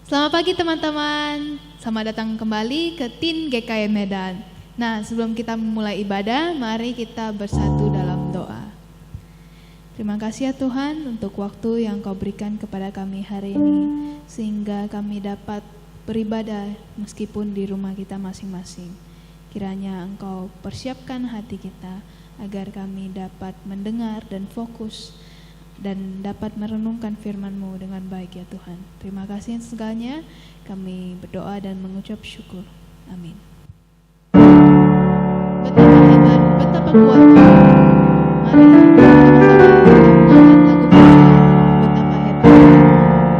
Selamat pagi teman-teman, selamat datang kembali ke Tin GKM Medan. Nah, sebelum kita memulai ibadah, mari kita bersatu dalam doa. Terima kasih ya Tuhan untuk waktu yang Kau berikan kepada kami hari ini, sehingga kami dapat beribadah meskipun di rumah kita masing-masing. Kiranya Engkau persiapkan hati kita agar kami dapat mendengar dan fokus dan dapat merenungkan firman-Mu dengan baik ya Tuhan. Terima kasih segalanya, kami berdoa dan mengucap syukur. Amin. Betapa hebat, betapa kuat Tuhan. Mari sama-sama kita menyanyikan lagu bersama, betapa hebat.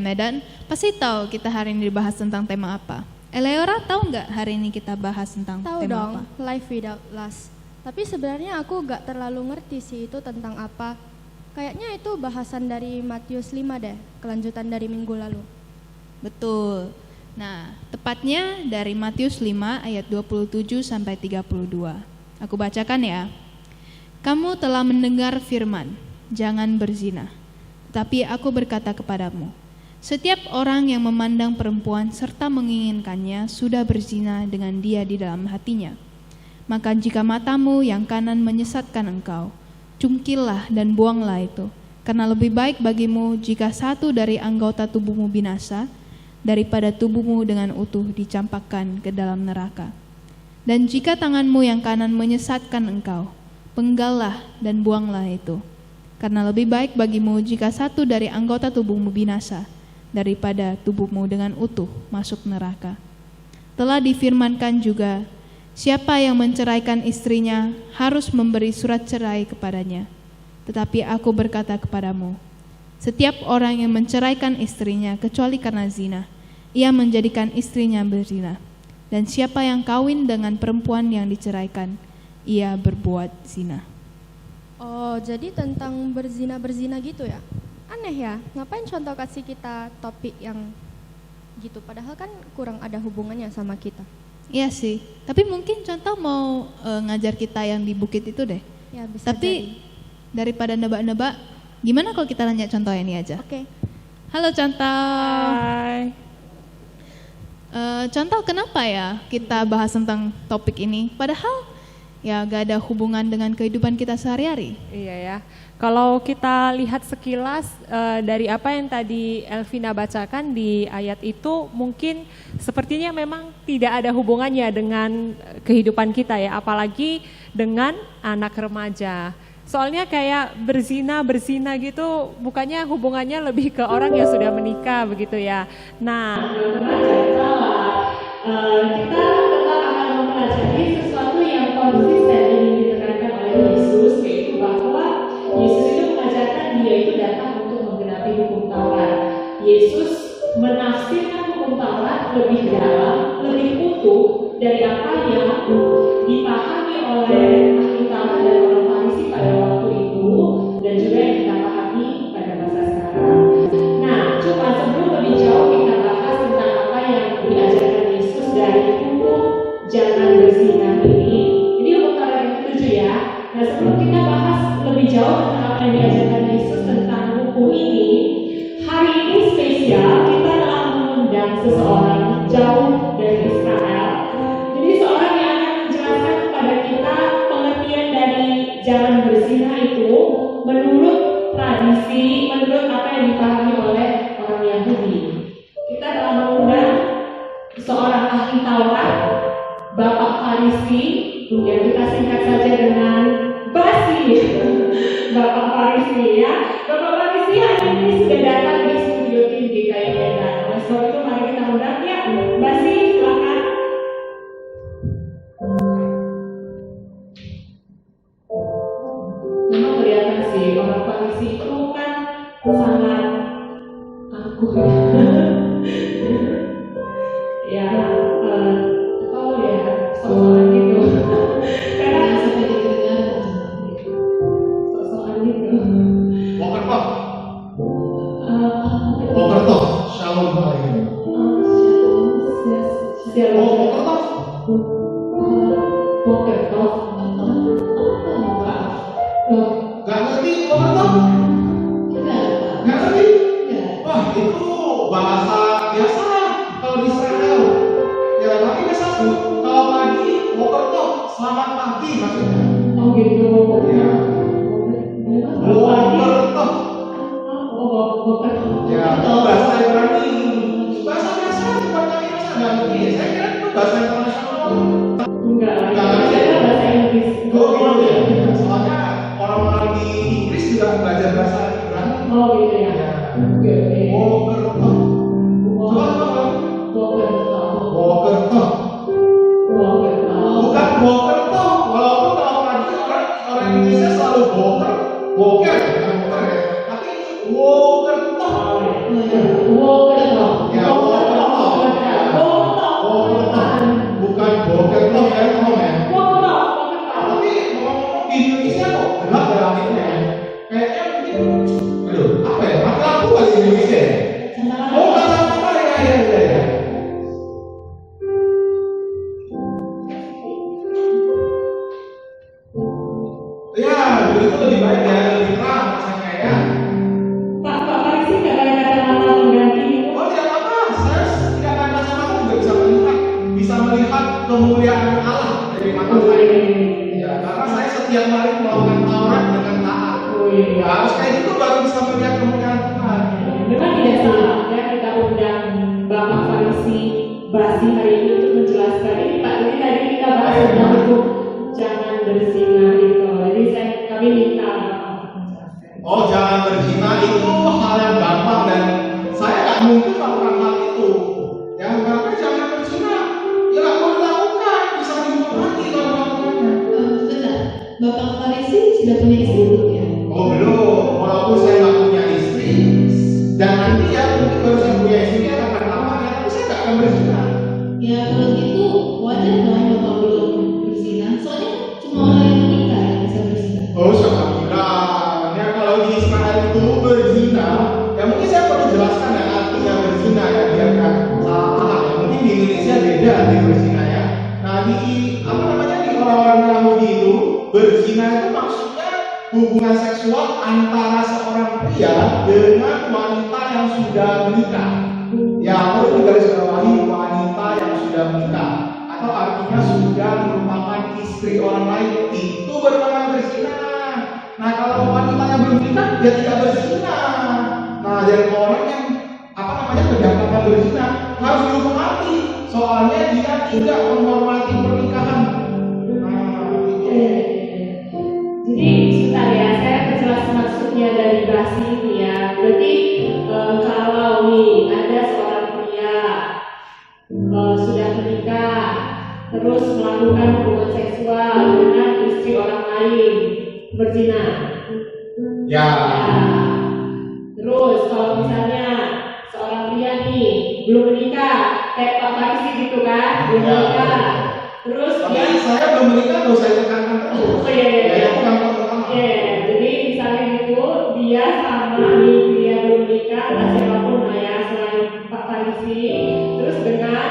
Medan, pasti tahu kita hari ini dibahas tentang tema apa. Eleora tahu nggak hari ini kita bahas tentang tahu tema dong, apa? Life Without Lust. Tapi sebenarnya aku nggak terlalu ngerti sih itu tentang apa. Kayaknya itu bahasan dari Matius 5 deh, kelanjutan dari minggu lalu. Betul. Nah, tepatnya dari Matius 5 ayat 27 sampai 32. Aku bacakan ya. Kamu telah mendengar firman, jangan berzina. Tetapi aku berkata kepadamu, setiap orang yang memandang perempuan serta menginginkannya sudah berzina dengan dia di dalam hatinya. Maka jika matamu yang kanan menyesatkan engkau, cungkillah dan buanglah itu. Karena lebih baik bagimu jika satu dari anggota tubuhmu binasa, daripada tubuhmu dengan utuh dicampakkan ke dalam neraka. Dan jika tanganmu yang kanan menyesatkan engkau, penggallah dan buanglah itu. Karena lebih baik bagimu jika satu dari anggota tubuhmu binasa, daripada tubuhmu dengan utuh masuk neraka. Telah difirmankan juga, siapa yang menceraikan istrinya harus memberi surat cerai kepadanya. Tetapi aku berkata kepadamu, setiap orang yang menceraikan istrinya kecuali karena zina, ia menjadikan istrinya berzina. Dan siapa yang kawin dengan perempuan yang diceraikan, ia berbuat zina. Oh, jadi tentang berzina gitu ya? Aneh ya, ngapain contoh kasih kita topik yang gitu, padahal kan kurang ada hubungannya sama kita. Iya sih, tapi mungkin contoh mau ngajar kita yang di bukit itu deh. Ya, bisa Tapi daripada nebak-nebak, gimana kalau kita tanya contoh ini aja? Oke. Halo contoh. Hai. Contoh kenapa ya kita bahas tentang topik ini? Padahal ya gak ada hubungan dengan kehidupan kita sehari-hari. Iya ya. Kalau kita lihat sekilas dari apa yang tadi Elvina bacakan di ayat itu, mungkin sepertinya memang tidak ada hubungannya dengan kehidupan kita ya, apalagi dengan anak remaja. Soalnya kayak berzina gitu, bukannya hubungannya lebih ke orang yang sudah menikah begitu ya. Nah, kita tetap akan mempelajari sesuatu yang konsisten yang ditekankan oleh Yesus, yaitu bahwa Yesus itu mengajarkan dia itu datang untuk menggenapi hukum Taurat. Yesus menafsirkan hukum Taurat lebih dalam, lebih utuh dari apa yang dipahami oleh ahli Taurat dan orang Farisi pada waktu itu, dan juga yang kita pahami pada masa sekarang. Nah, coba sebelum lebih jauh kita bahas tentang apa yang diajarkan Yesus dari hukum jangan berzina ini. Ini hukum Taurat yang ketujuh ya. Nah, sebelum kita bahas lebih jauh tentang apa yang diajarkan Yesus tentang hukum ini, hari ini spesial kita telah mengundang seseorang jauh dari Israel. Jadi seorang yang akan menjelaskan kepada kita pengertian dari jangan berzina itu menurut tradisi, menurut apa yang dipahami oleh orang Yahudi. Kita telah mengundang seorang ahli Taurat, Bapak Farisi, yang kita singkat saja dengan Basi. Bapak Farisi ya. Bapak Farisi hari ini sudah datang di studio tinggi kayak Medan. Oleh sebab itu mari kita undang ya. Basi, silakan. Memang kelihatan sih orang Farisi itu kan sangat angkuh ya. Oh ya, sosokan gitu. Karena sampai didengar sosokan gitu. Wokertoh, shalom hari ini. Wokertoh. Gak ngerti Wokertoh? Gak ngerti? Wah, itu bahasa biasa kalau di Israel. Ya, tapi biasa kalau pagi Wokertoh, selamat pagi maksudnya. Oh gitu. Ya. Wokertoh. Wokertoh. Ya, itu bahasa Ibrani. Bahasa biasa, bukan kali bahasa nggak ngerti. Saya kira itu bahasa internasional. Enggak, Nggak itu bahasa Inggris. Oh gitu ya. Soalnya orang-orang di Inggris juga belajar bahasa Ibrani. Oh gitu ya. Oke. Wokertoh. Wokertoh. Bukan Wokertoh. Walaupun kalau pagi orang Indonesia selalu boker, bukan boker ya. Tapi Wokertoh. Ya, Wokertoh. Bukan Wokertoh ya, teman ya. Tapi ngomong-ngomong di Indonesia kok gelap ya langitnya. Kayaknya mungkin, aduh, apa ya? Mati lampu kali di Indonesia ya? Oh, apa ya. Ya, begitu lebih baik ya, lebih terang rasanya ya. Pak Farisi nggak ada kata-kata mengganti itu? Oh tidak apa-apa, saya tidak akan kacamata juga bisa melihat kemuliaan Allah dari mata saya. Ya, karena saya setiap hari melakukan Taurat dengan taat. Ya, harus kayak gitu baru bisa melihat kemuliaan Tuhan. Memang tidak salah ya kita undang Bapak Farisi Basi hari ini untuk menjelaskan ini Pak. Jadi tadi kita bahas tentang hukum jangan berzina itu. Jadi kami minta Bapak untuk menjelaskan. Oh, jangan berzina itu hal yang gampang dan saya nggak mungkin melakukan hal itu. Ya, karena jangan berzina. Ya nggak boleh lakukan, bisa dihukum mati kalau melakukannya. Benar, Bapak Farisi sudah punya istri belum ya? Oh belum, walaupun saya nggak punya istri dan nanti ya mungkin baru saya punya istri akan lama ya, tapi saya nggak Ya kalau gitu wajar dong bapak belum berzina. Soalnya cuma orang yang menikah yang bisa berzina. Oh, siapa bilang? Ya kalau di Israel itu berzina, ya mungkin saya perlu jelaskan ya artinya berzina ya biar nggak salah paham ya. Mungkin di Indonesia beda arti berzina ya. Nah di apa namanya di orang-orang Yahudi itu berzina itu maksudnya hubungan seksual antara seorang pria dengan wanita yang sudah menikah. Ya perlu digarisbawahi wanita yang sudah menikah atau artinya sudah merupakan istri orang lain itu bernama berzina. Nah kalau wanita yang belum menikah dia tidak berzina. Nah dari orang yang apa namanya kedapatan berzina harus dihukum mati. Soalnya dia tidak menghormati pernikahan. Jadi sebentar ya, saya perjelas maksudnya dari basi ini ya. Berarti kalau nih ada seorang pria sudah menikah, terus melakukan hubungan seksual dengan istri orang lain, berzina. Ya. Terus kalau misalnya seorang pria nih belum menikah, kayak Pak Farisi gitu kan, belum menikah. Terus Tapi saya belum menikah, tuh saya tekankan terus. Oh iya. Ya, itu yang pertama. Jadi misalnya gitu dia sama nih dia belum menikah, entah siapapun lah ya selain Pak Farisi, terus dengan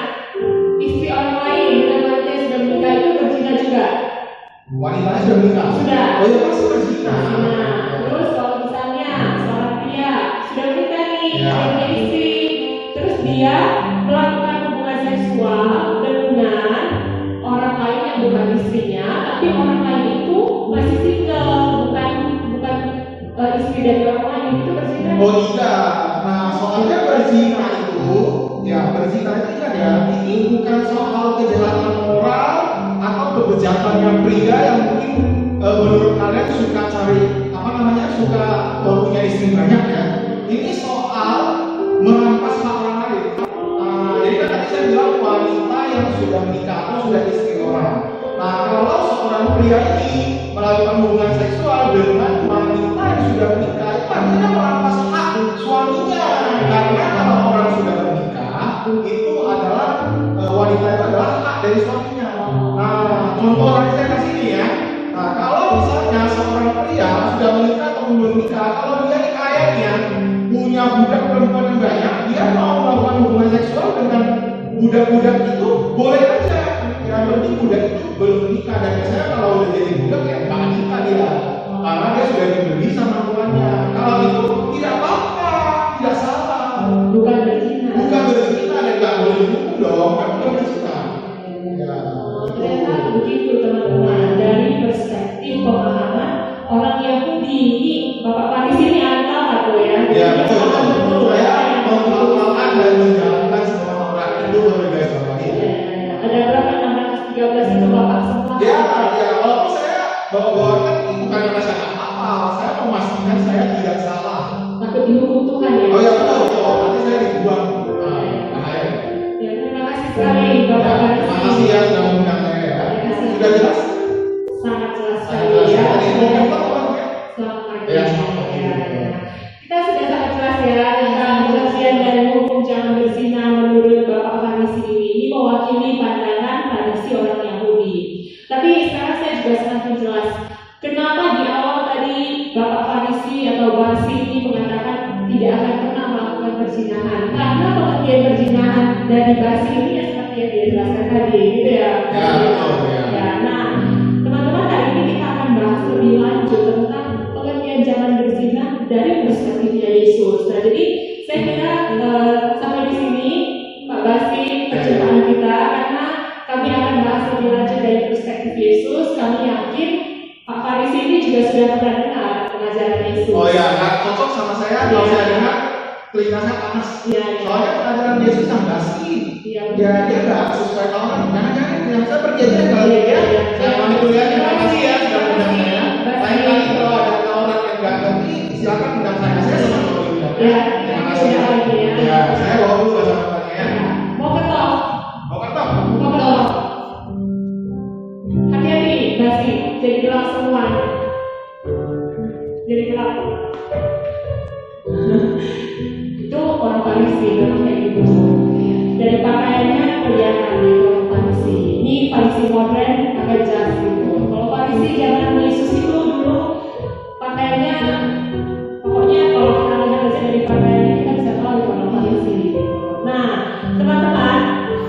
istri orang lain, dengan wanita yang sudah menikah itu berzina juga. Wanitanya sudah menikah. Sudah. Oh ya pasti berzina. Nah, terus kalau misalnya seorang pria sudah menikah nih, Ya. punya istri, terus dia melakukan hubungan seksual dengan orang lain yang bukan istrinya, tapi orang lain itu masih single, bukan istri dari orang lain, itu berzina. Oh tidak. Nah soalnya berzina itu, ya berzina itu kan ya ini bukan soal kejahatan moral atau kebejatannya pria yang mungkin menurut kalian suka cari apa namanya suka punya istri banyak ya. Ini soal merampas hak orang lain. Jadi kan tadi saya bilang wanita yang sudah menikah atau sudah istri orang. Nah kalau seorang pria ini melakukan hubungan seksual dengan wanita yang sudah menikah, itu artinya merampas hak suaminya. Karena kalau orang sudah menikah, itu adalah wanita itu adalah hak dari suaminya. Nah contoh lagi saya kasih ini ya. Nah kalau misalnya seorang pria sudah menikah atau belum menikah, kalau dia ini kaya nih ya, punya budak perempuan yang banyak, dia mau melakukan hubungan seksual dengan budak-budak itu boleh aja. Yang penting budak itu belum menikah, dan biasanya kalau udah jadi budak ya nggak nikah dia, karena dia sudah dibeli sama tuannya. Kalau itu tidak apa-apa, tidak salah. Bukan berzina. Bukan berzina dan nggak boleh dihukum dong, kan bukan berzina. Ya. Ternyata begitu teman-teman, dari perspektif pemahaman orang Yahudi. Ini Bapak Farisi ini antara tuh ya. Ya betul. Saya mengamalkan dan menjalankan semua Taurat itu guys bapak ini. Ada berapa 613 itu Bapak semua? Ya, walaupun saya bawa-bawakan itu bukan karena saya hafal, saya memastikan saya tidak salah. Takut dihukum Tuhan ya. Oh ya betul, nanti saya dibuang. Ya, terima kasih sekali Bapak Farisi. Makasih ya sudah mengundang saya ya. Sudah jelas? Sangat jelas Sangat sekali jelas. ya. Tadi mau apa ya? Selamat pagi. Ya, selamat pagi. Kita sudah sangat jelas ya tentang pengertian dari hukum jangan berzina menurut Bapak Farisi ini. Ini mewakili pandangan tradisi orang Yahudi. Tapi sekarang saya juga semakin jelas kenapa di awal tadi Bapak Farisi atau Basi ini mengatakan tidak akan pernah melakukan perzinahan. Karena pengertian perzinahan dari Basi ini ya seperti yang dijelaskan tadi, gitu ya. Ya, betul ya. Ya, nah, teman-teman hari ini kita akan bahas lebih lanjut tentang pengertian jangan berzina dari perspektifnya Yesus. Nah, jadi saya kira sampai di sini Pak Basi perjumpaan kita, karena kami akan bahas lebih lanjut dari perspektif Yesus. Kami yakin Pak Farisi ini juga sudah pernah dengar pengajaran Yesus. Oh ya, nggak cocok sama saya kalau saya dengar telinga saya panas. Iya. Soalnya pengajaran Yesus yang basi. Iya. Ya dia nggak sesuai Taurat. Jangan yang saya pergi aja kalau dia. Saya pamit dulu ya. Terima kasih ya sudah undang saya. Lain kali kalau ada Taurat yang nggak ngerti, silakan undang saya. Saya senang kalau diundang. Ya, Terima kasih ya. Ya, saya bawa dulu bahasa-bahasanya ya. Mau ketok. Mau ketok? Mau ketok. Hati-hati, Basi. Jadi gelap semua. Jadi gelap. Itu orang Farisi memang kayak gitu. Dari pakaiannya kelihatan Farisi modern agak jas gitu. Kalau Farisi zaman Yesus itu dulu pakaiannya, pokoknya kalau kita lihat aja dari pakaiannya kita bisa tahu kalau Farisi gitu. Nah, teman-teman,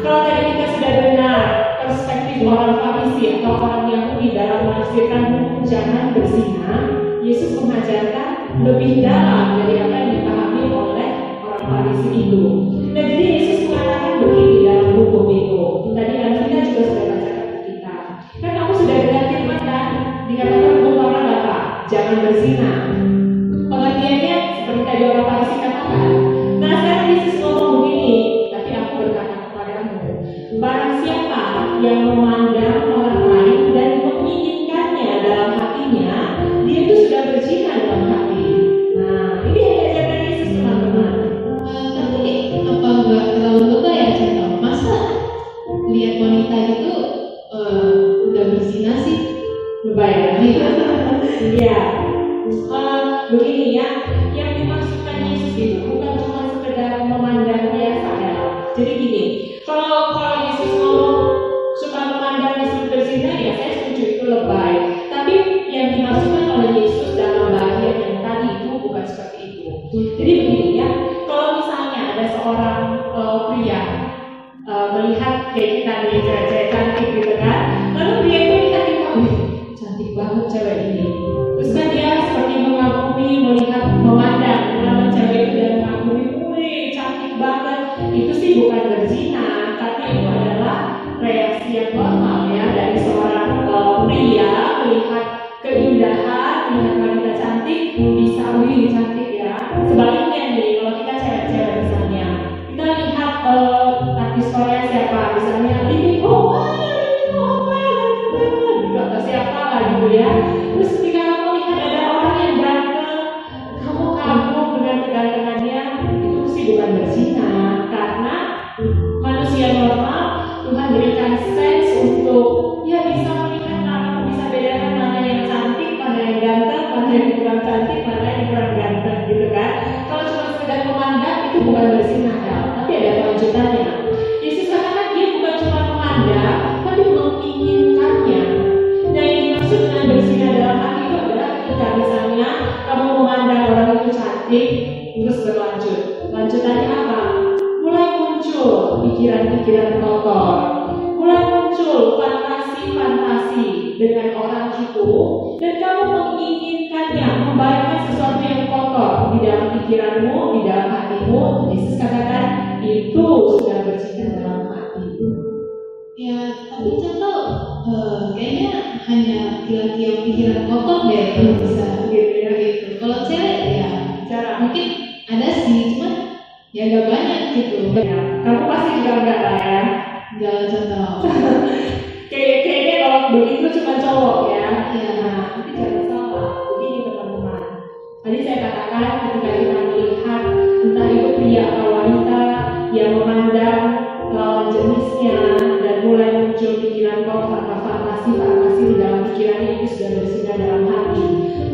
kalau tadi kita sudah dengar perspektif orang Farisi atau orang Yahudi dalam menafsirkan hukum jangan berzina, Yesus mengajarkan lebih dalam dari apa yang dipahami oleh orang Farisi itu. Dan jadi Yesus mengatakan begini dalam hukum itu. Tadi Alvina juga sudah bacakan ke kita. Kan kamu sudah dengar firman kan? Dikatakan hukum Taurat apa? Jangan berzina. Pengertiannya seperti tadi orang Farisi katakan. Nah sekarang Yesus ngomong begini, tapi aku berkata kepadamu, barang siapa yang memandang orang lain dan menginginkannya dalam hatinya, dia itu sudah berzina dalam hati. Nah ini yang diajarkan Yesus teman-teman. Tapi apa enggak terlalu lebay ya contoh? Masa lihat wanita itu udah berzina sih? Lebay ya? Iya. Begini ya, yang dimaksudkan Yesus itu bukan cuma sekedar memandang biasa ya. Jadi gini, kalau Yesus ngomong cuma memandang Yesus berzina, ya saya setuju itu lebay. Tapi yang dimaksudkan oleh Yesus dalam bagian yang tadi itu bukan seperti itu. Jadi begini ya, kalau misalnya ada seorang pria melihat kayak kita nih cewek cantik gitu kan, lalu dia itu lihat kita, cantik banget cewek ini. Terus kan dia seperti mengagumi, memandang cewek itu dan mengagumi, wih cantik banget. Itu sih bukan berzina, tapi itu adalah reaksi yang normal ya dari seorang pria melihat keindahan, melihat wanita cantik, bisa wih cantik ya. Sebaliknya nih, kalau kita cewek-cewek misalnya, kita lihat artis Korea siapa, misalnya ini gitu atau siapa lah gitu ya. Terus ketika kamu lihat ada orang yang ganteng, kamu kagum dengan kegantengannya, itu sih bukan berzina, karena manusia normal Tuhan berikan sense untuk ya bisa melihat kamu, bisa bedakan mana yang cantik, mana yang ganteng, mana yang kurang cantik, mana yang kurang ganteng gitu kan. Kalau cuma sekedar memandang itu bukan berzina ya, tapi ada kelanjutannya. Yesus katakan dia bukan cuma memandang, tapi menginginkannya. Nah yang dimaksud dengan berzina dalam hati itu adalah ketika misalnya kamu memandang orang itu cantik, terus berlanjut. Lanjutannya apa? Mulai muncul pikiran-pikiran kotor, mulai muncul fantasi-fantasi dengan orang itu, dan kamu menginginkannya, membayangkan sesuatu yang kotor di dalam pikiranmu, di dalam hatimu. Yesus katakan itu sudah berzina dalam hati. Ya, tapi contoh kayaknya hanya laki-laki yang pikiran kotor deh kalau bisa gitu ya gitu. Kalau cewek ya Cara mungkin ada sih, cuman ya gak banyak gitu. ya, kamu pasti juga enggak lah ya. Gak contoh. Kayaknya kalau begitu cuma cowok ya. Iya. Nah, tapi jangan salah. Begini teman-teman. Tadi saya katakan ketika kita melihat entah itu pria atau wanita yang memandang lawan jenisnya dan mulai muncul pikiran kotor atau fantasi di dalam pikirannya, itu sudah berzina dalam hati.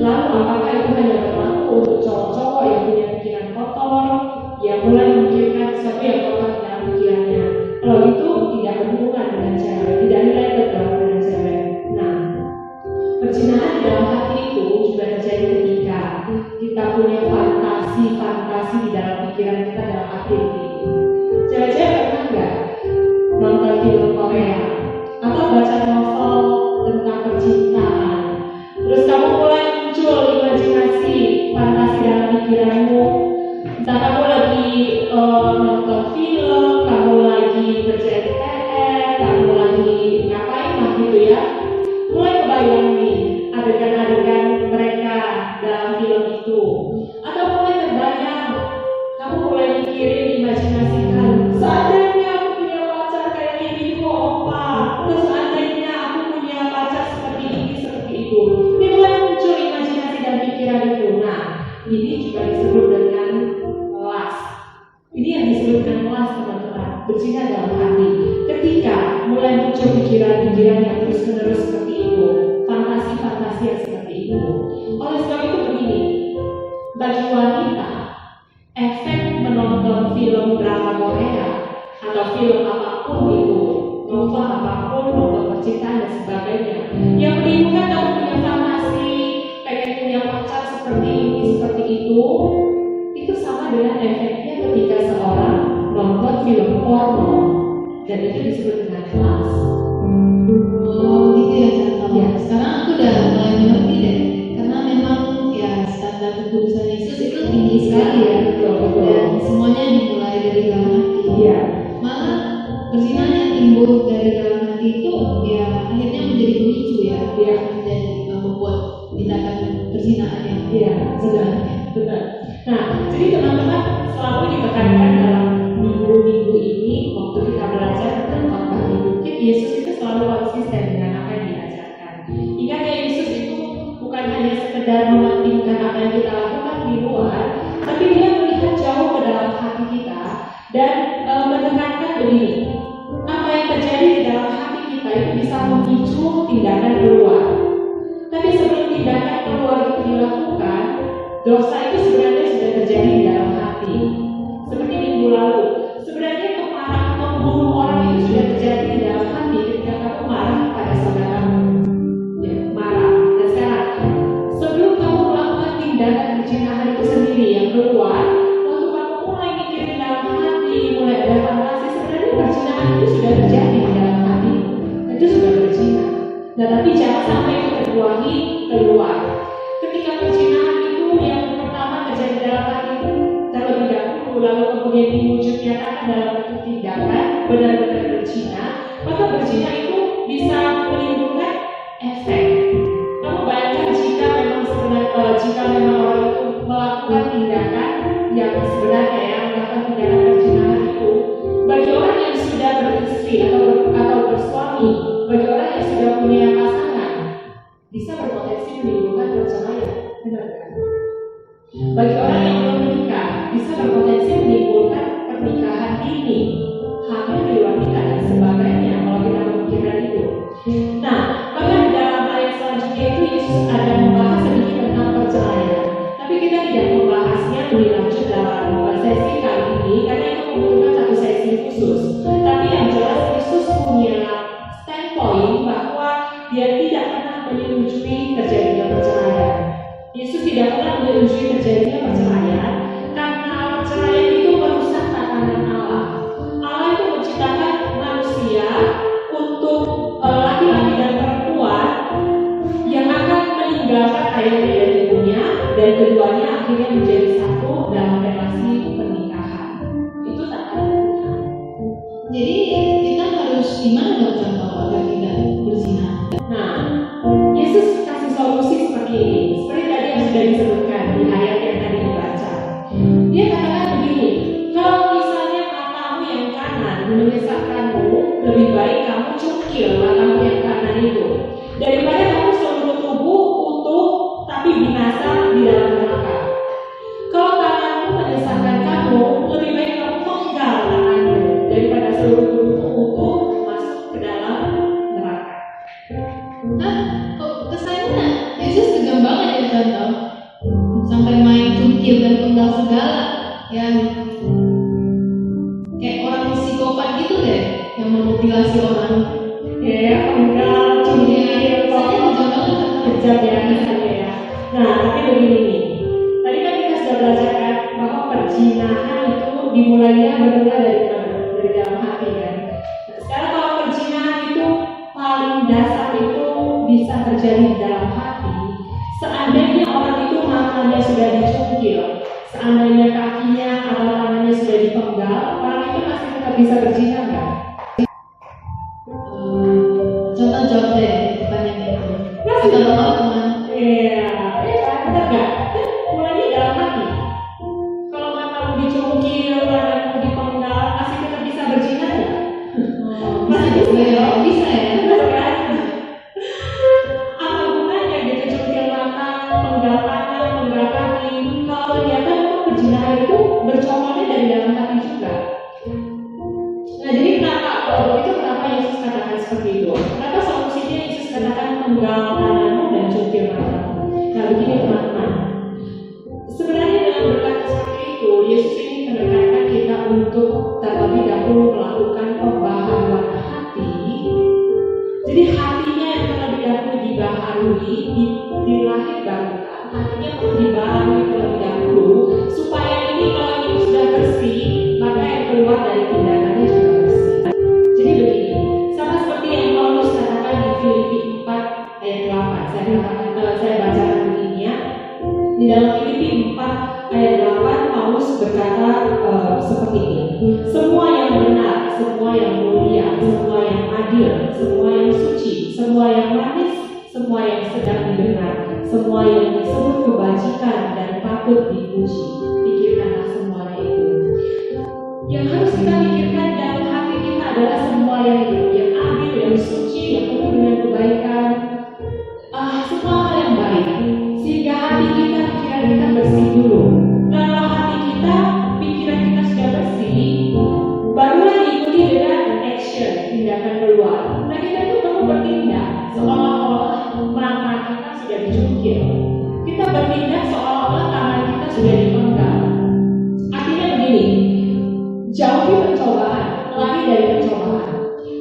Lalu apakah itu hanya berlaku untuk cowok-cowok yang punya pikiran kotor, yang mulai memikirkan sesuatu yang kotor dalam pikirannya? Kalau itu tidak berhubungan dengan cewek, tidak related dengan cewek. Nah, perzinahan dalam hati itu juga terjadi ketika kita punya fantasi di dalam pikiran kita dalam hati itu. Cewek-cewek pernah nggak nonton film Korea atau baca novel tentang percintaan? Terus kamu mulai muncul imajinasi, fantasi dalam pikiranmu. Entah kamu lagi nonton film, kamu lagi bercengker, kamu lagi ngapain lah gitu ya. Mulai kebayang nih adegan-adegan mereka dalam film itu. Atau mulai terbayang, kamu mulai mikirin, imajinasikan, seandainya aku punya pacar kayak ini kok opa, terus seandainya aku punya pacar seperti ini, seperti itu. Ini mulai muncul imajinasi dan pikiran itu. Nah, ini juga disebut dengan lust. Ini yang disebut dengan lust teman-teman, berzina dalam hati. Ketika mulai muncul pikiran-pikiran yang terus-menerus seperti itu, fantasi-fantasi yang seperti itu. Oleh sebab itu begini, bagi wanita, efek menonton film drama Korea atau film apapun itu, novel apapun, novel percintaan seperti itu sama dengan efeknya ketika seorang nonton film porno, dan itu disebut dengan lust. Oh gitu ya contoh. Ya. Sekarang aku udah mulai mengerti deh. Karena memang ya standar kekudusan Yesus itu tinggi sekali ya. Dan semuanya dimulai dari dalam hati. Iya. Malah perzinahan yang timbul dari dalam hati itu ya akhirnya menjadi pemicu ya. Iya. Dan membuat tindakan perzinahan yang sebenarnya. Benar. Nah, jadi teman-teman selalu ditekankan dalam minggu-minggu ini waktu kita belajar tentang khotbah minggu, Yesus itu selalu konsisten dengan apa yang diajarkan. Ingat ya, Yesus itu bukan hanya sekedar mementingkan apa yang kita lakukan di luar, tapi dia melihat jauh ke dalam hati kita dan menekankan begini, apa yang terjadi di dalam hati kita itu bisa memicu tindakan keluar. Tapi sebelum tindakan keluar itu dilakukan, dosa itu sebenarnya sudah terjadi di dalam hati. Seperti minggu lalu, sebenarnya kemarahan membunuh orang itu sudah terjadi di dalam hati ketika kamu marah pada saudaramu. Ya, marah. Dan sekarang, sebelum kamu melakukan tindakan perzinahan itu sendiri yang keluar, waktu kamu mulai mikir di dalam hati, mulai ada fantasi, sebenarnya perzinahan itu sudah terjadi di dalam hati. Itu sudah berzina. Nah, tapi jangan sampai itu terbuangi keluar. Ketika perzinahan itu yang pertama terjadi dalam hati itu terlebih dahulu, lalu kemudian diwujud nyatakan dalam bentuk tindakan benar-benar berzina, maka berzina itu bisa menimbulkan efek. Kamu bayangkan jika memang orang itu melakukan tindakan yang sebenarnya melakukan tindakan perzinahan itu, bagi orang yang sudah beristri atau bersuami, bagi orang yang sudah punya pasangan, bisa berpotensi menimbulkan perceraian, benar kan? Bagi orang yang belum menikah, bisa berpotensi menimbulkan pernikahan dini, hamil di luar nikah dan sebagainya. Kalau kita memikirkan itu, nah, maka di dalam ayat selanjutnya itu Yesus ada membahas sedikit tentang perceraian. Tapi kita tidak membahasnya lebih lanjut dalam sesi kali ini, karena itu membutuhkan satu sesi khusus. Tapi yang jelas Yesus punya standpoint bahwa dia tidak pernah menyetujui terjadinya perceraian. Yesus tidak pernah menyetujui terjadinya perceraian karena perceraian itu merusak tatanan Allah. Allah itu menciptakan manusia untuk laki-laki dan perempuan yang akan meninggalkan ayahnya dan ibunya, dan keduanya akhirnya menjadi satu dalam relasi pernikahan. Itu tatanan Tuhan. Jadi kita harus gimana dong contoh agar tidak berzina? Nah, Yesus kasih solusi seperti ini. Seperti tadi yang sudah disebutkan di ayat yang tadi dibaca. Dia katakan begini, kalau misalnya matamu yang kanan menyesatkanmu, lebih baik kamu cukil matamu yang kanan itu, daripada kamu seluruh tubuh utuh tapi binasa di dalam neraka. Kalau tanganmu menyesatkan kamu, lebih baik kamu penggal tanganmu, daripada seluruh tubuhmu utuh masuk ke dalam neraka. Hah? Kok kesannya Yesus tegang banget ya contoh? Sampai main cungkil dan penggal segala. Yang kayak orang psikopat gitu deh, yang memutilasi orang. Ya, penggal, cungkil, Saya tegang banget contoh. kejam ya misalnya ya. Nah, tapi begini nih. Tadi kan kita sudah belajarkan bahwa perzinahan itu dimulainya bermula dari mana? Dari dalam hati kan. Nah, sekarang kalau perzinahan itu paling dasar itu bisa terjadi di dalam hati. Seandainya orang itu matanya sudah dicungkil, seandainya kakinya atau tangannya sudah dipenggal, orang itu masih tetap bisa berzina nggak? Contoh jawab deh pertanyaan itu. Kita tahu teman. Iya, kan, benar nggak? Kan mulainya dalam hati. Kalau matamu dicungkil, tanganmu dipenggal, masih tetap bisa berzina nggak? Masih bisa. Bisa ya. Benar kan? Apa gunanya gitu cungkil mata, penggal tangan, penggal kaki, kalau ternyata memang perzinahan itu bercongolnya dari dalam hati juga. Nah, jadi kenapa Yesus katakan seperti itu? Kenapa solusinya Yesus katakan penggal tanganmu dan cungkil matamu? Nah, begini teman-teman. Sebenarnya dengan berkata seperti itu, Yesus ingin menekankan kita untuk terlebih dahulu melakukan pembaharuan hati. Jadi hatinya yang terlebih dahulu dibaharui, dilahirkan, hatinya perlu dibaharui terlebih dahulu. adil, semua yang suci, semua yang manis, semua yang sedang didengar, semua yang disebut kebajikan dan patut dipuji. Pikirkanlah semua itu. Yang harus kita pikirkan dalam hati kita adalah semua yang adil, yang suci, yang penuh dengan kebaikan, semua hal yang baik, sehingga hati kita, pikiran kita bersih dulu. Kalau hati kita, pikiran kita sudah bersih, barulah diikuti dengan action, tindakan keluar. Nah, kita itu perlu bertindak seolah-olah mata kita sudah dijungkir. Kita bertindak seolah-olah tangan kita sudah dipenggal. Artinya begini, jauhi pencobaan, lari dari pencobaan.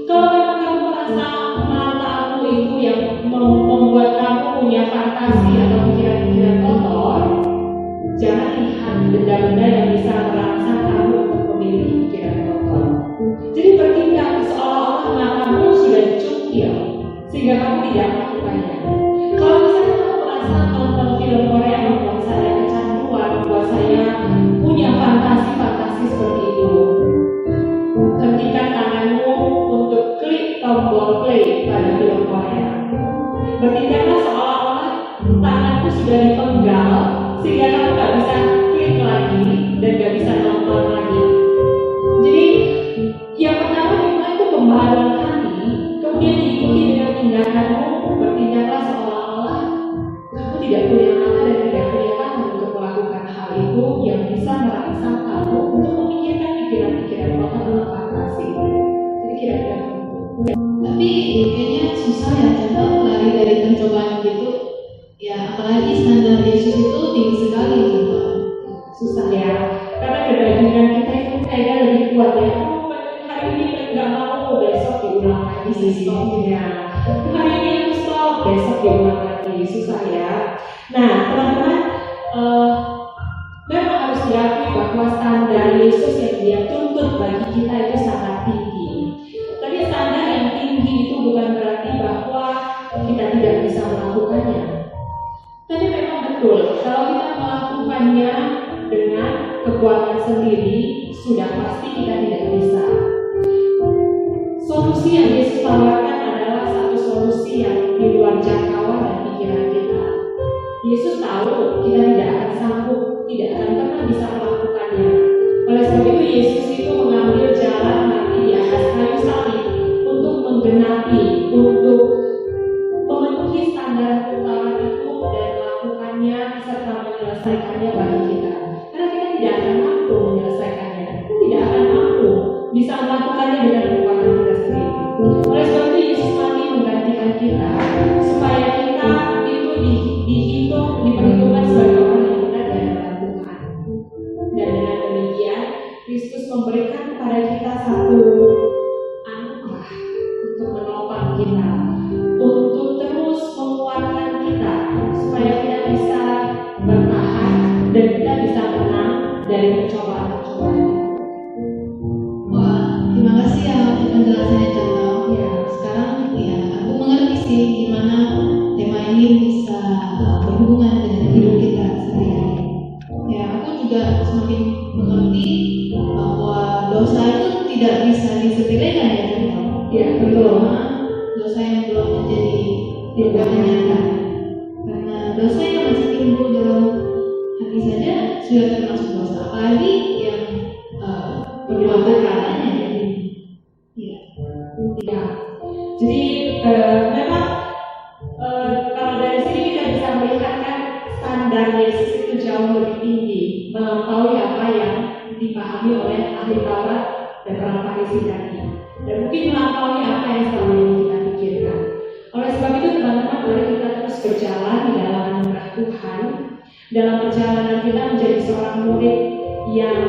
Kalau memang kamu merasa matamu itu yang membuat kamu punya fantasi atau pikiran-pikiran kotor, jangan lihat benda-benda yang bisa merangsang kamu untuk memiliki pikiran kotor. Jadi bertindak seolah-olah matamu sudah dicungkil sehingga kamu tidak melakukannya. Kalau misalnya kamu merasa nonton film Korea membuat saya kecanduan, membuat saya punya fantasi-fantasi seperti itu, hentikan tanganmu untuk klik tombol play pada film Korea. Bertindaklah seolah-olah tanganmu sudah dipenggal sehingga kamu gak bisa klik lagi dan gak bisa nonton lagi. Jadi yang pertama dimulai itu pembaharuan hati, kemudian diikuti dengan tindakanmu. Bertindaklah seolah-olah kamu tidak punya mata dan tidak punya tangan untuk melakukan hal itu yang bisa merangsang kamu untuk memikirkan pikiran-pikiran kotor dan fantasi. Jadi kira-kira Tapi kayaknya susah ya contoh lari dari pencobaan gitu. Ya apalagi standar Yesus itu tinggi sekali contoh. susah ya, karena kedagingan kita itu kayaknya lebih kuat ya. Hari ini nggak mau, besok diulang lagi stopnya. Hari ini aku stop, besok diulang lagi, susah ya. Nah teman-teman, memang harus diakui bahwa standar Yesus yang dia tuntut bagi kita itu sangat tinggi. Tapi standar yang tinggi itu bukan berarti bahwa kita tidak bisa melakukannya. Tapi memang betul, kalau kita melakukannya dengan kekuatan sendiri, sudah pasti kita tidak bisa. Solusi yang Yesus tawarkan adalah satu solusi yang di luar jangkauan dan pikiran kita. Yesus tahu kita tidak akan sanggup, tidak akan pernah bisa melakukannya. Oleh sebab itu Yesus itu mengambil jalan mati di atas kayu salib untuk menggenapi, untuk memenuhi standar utama itu dan melakukannya serta menyelesaikannya bagi kita. Karena kita tidak akan mampu menyelesaikannya, kita tidak akan mampu bisa melakukannya dengan kekuatan kita sendiri. Oleh sebab itu Yesus mati menggantikan kita supaya kita itu dihitung, diperhitungkan sebagai orang yang benar di hadapan Tuhan. Dan dengan demikian Kristus memberikan kepada kita satu anugerah untuk menopang kita, untuk terus menguatkan kita supaya kita bisa bertahan dan kita bisa menang dari pencobaan-pencobaan. Wah, terima kasih ya untuk penjelasannya contoh. Ya, sekarang ya aku mengerti sih gimana tema ini bisa berhubungan dengan hidup kita sehari-hari. Ya, aku juga semakin mengerti bahwa dosa itu tidak bisa disepelekan ya contoh. Ya, betul. Dosa yang belum menjadi tidak nyata. Karena dosa yang masih timbul dalam hati saja sudah termasuk dosa. Apalagi yang perbuatan katanya. Iya. Ya. Jadi memang kalau dari sini kita bisa melihat kan standar Yesus itu jauh lebih tinggi, melampaui apa yang dipahami oleh ahli Taurat dan orang Farisi tadi, dan mungkin melampaui apa yang selama ini kita pikirkan. Oleh sebab itu teman-teman, mari kita terus berjalan di dalam anugerah Tuhan, dalam perjalanan kita menjadi seorang murid yang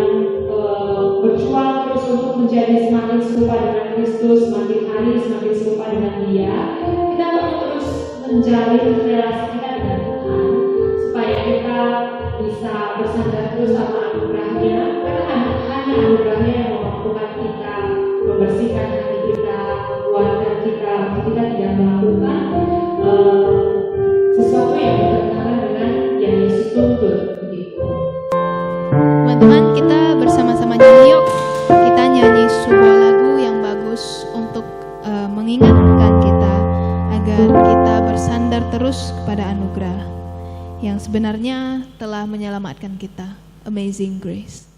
berjuang terus untuk menjadi semakin serupa dengan Kristus, semakin hari semakin serupa dengan Dia. Kita perlu terus menjalin relasi kita dengan Tuhan supaya kita bisa bersandar terus sama anugerahnya, karena hanya anugerahnya yang memampukan kita membersihkan hati kita, menguatkan kita untuk kita tidak melakukan sesuatu yang bertentangan dengan yang Yesus tuntut begitu. Teman-teman, kita bersama-sama nyanyi yuk. Kita nyanyi sebuah lagu yang bagus untuk mengingatkan kita agar kita bersandar terus kepada anugerah yang sebenarnya telah menyelamatkan kita. Amazing Grace.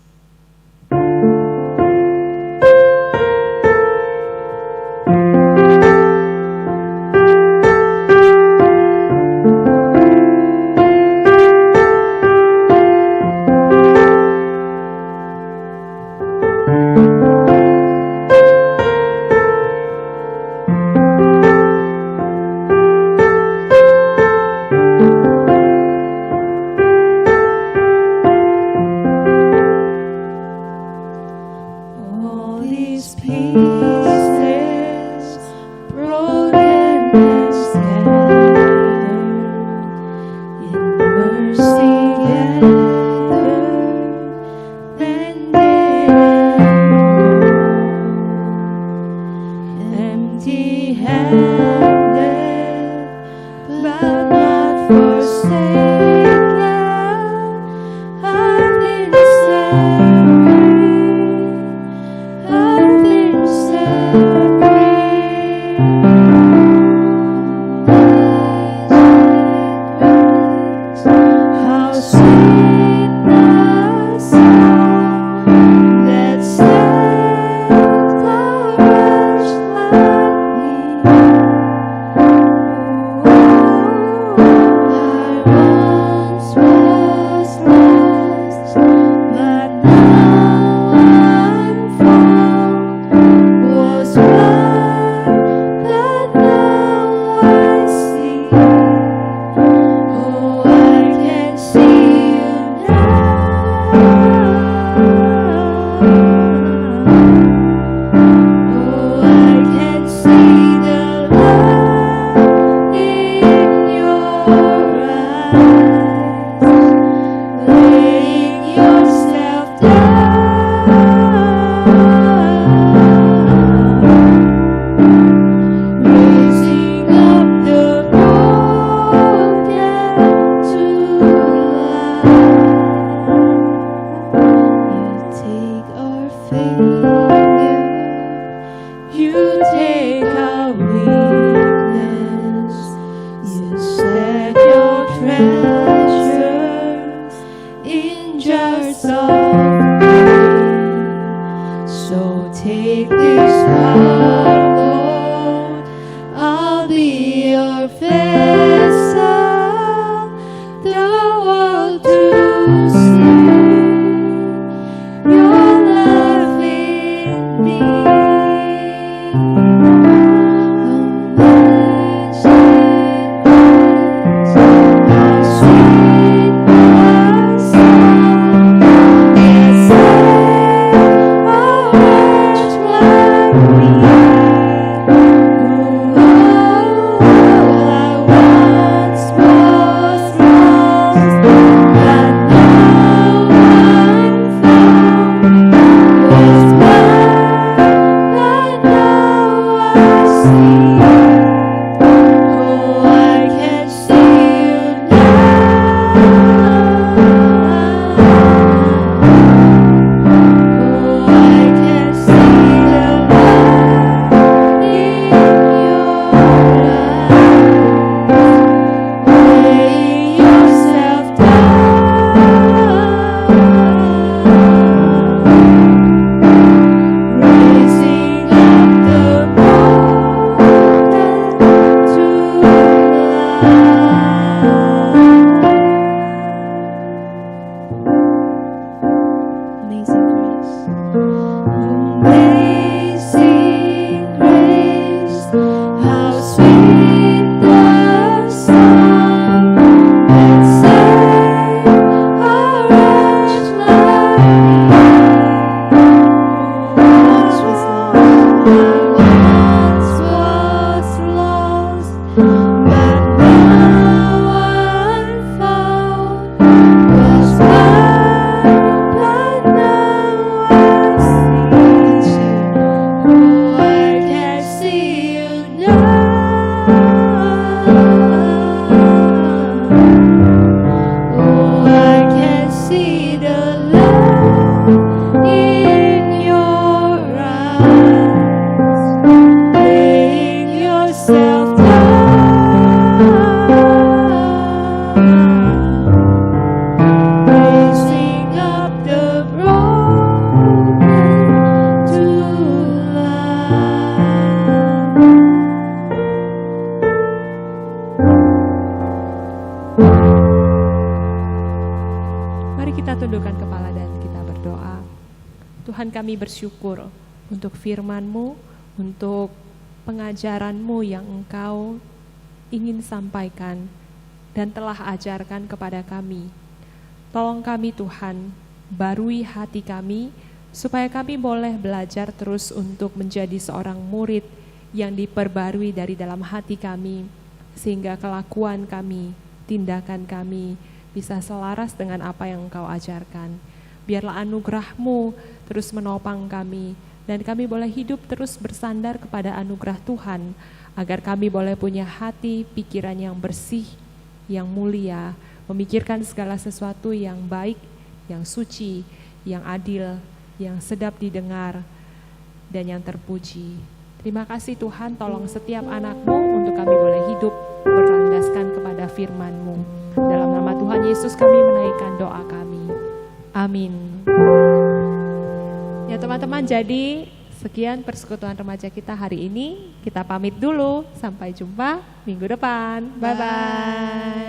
tundukkan kepala dan kita berdoa. Tuhan, kami bersyukur untuk firman-Mu, untuk pengajaran-Mu yang Engkau ingin sampaikan dan telah ajarkan kepada kami. Tolong kami Tuhan, barui hati kami, supaya kami boleh belajar terus untuk menjadi seorang murid yang diperbarui dari dalam hati kami, sehingga kelakuan kami, tindakan kami bisa selaras dengan apa yang Engkau ajarkan. Biarlah anugerah-Mu terus menopang kami, dan kami boleh hidup terus bersandar kepada anugerah Tuhan, agar kami boleh punya hati, pikiran yang bersih, yang mulia, memikirkan segala sesuatu yang baik, yang suci, yang adil, yang sedap didengar, dan yang terpuji. Terima kasih Tuhan, tolong setiap anak-Mu untuk kami boleh hidup berlandaskan kepada firman-Mu. Dalam nama Tuhan Yesus kami menaikkan doa kami. Amin. Ya teman-teman, jadi sekian persekutuan remaja kita hari ini. Kita pamit dulu, sampai jumpa minggu depan. Bye-bye.